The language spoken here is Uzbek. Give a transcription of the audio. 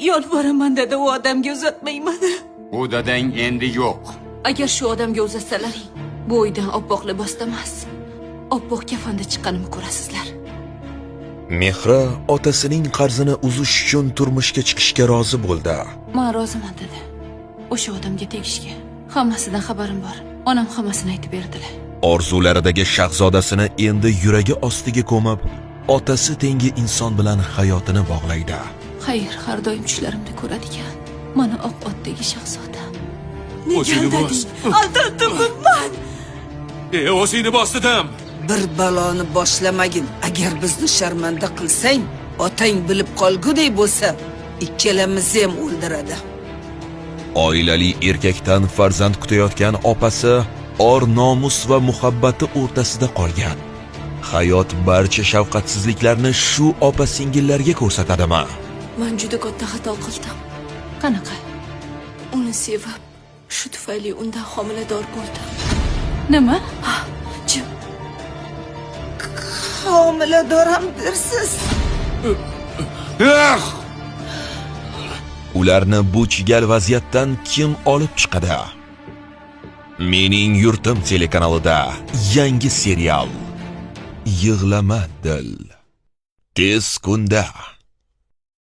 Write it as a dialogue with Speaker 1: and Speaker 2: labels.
Speaker 1: Yolvoraman dada, u odamga uzatmayman.
Speaker 2: U dadang endi yo'q.
Speaker 1: Agar shu odamga uzatsalaring, bu uydan oppoq libosda emas, oppoq kafanda chiqqanimni ko'rasizlar.
Speaker 3: Mehra otasining qarzini uzish uchun turmushga chiqishga rozi bo'ldi.
Speaker 1: Men roziman dada. O'sha odamga tegishga. Hammasidan xabarim bor. Onam hammasini aytib berdilar.
Speaker 3: Orzularidagi shahzodasini endi yuragi ostiga ko'mib, otasi tengi inson bilan hayotini bog'laydi.
Speaker 1: Xayr, har doim tushlarimda ko'radigan mana oq otdagi shahzoda.
Speaker 4: O'zingni bos.
Speaker 1: Aldattimman.
Speaker 4: O'zingni bos dedim.
Speaker 5: Bir baloni boshlamagin. Agar bizni sharmanda qilsang, otang bilib qolguday bo'lsa, ikkalamizni ham o'ldiradi.
Speaker 3: Oilali erkakdan farzand kutayotgan opasi or nomus va muhabbati o'rtasida qolgan. Hayot barcha shafqatsizliklarni shu opa-singillarga ko'rsatadimi?
Speaker 1: Men juda katta xato qildim. Qanaqa? Uni sevib, shu tufayli undan homilador bo'ldim. Nima? Jim.
Speaker 5: Homilador ham dersiz?
Speaker 3: Ularni bu chigal vaziyatdan kim olib chiqadi? Mening yurtim telekanalida yangi serial Yig'lama dil. Tez kunda.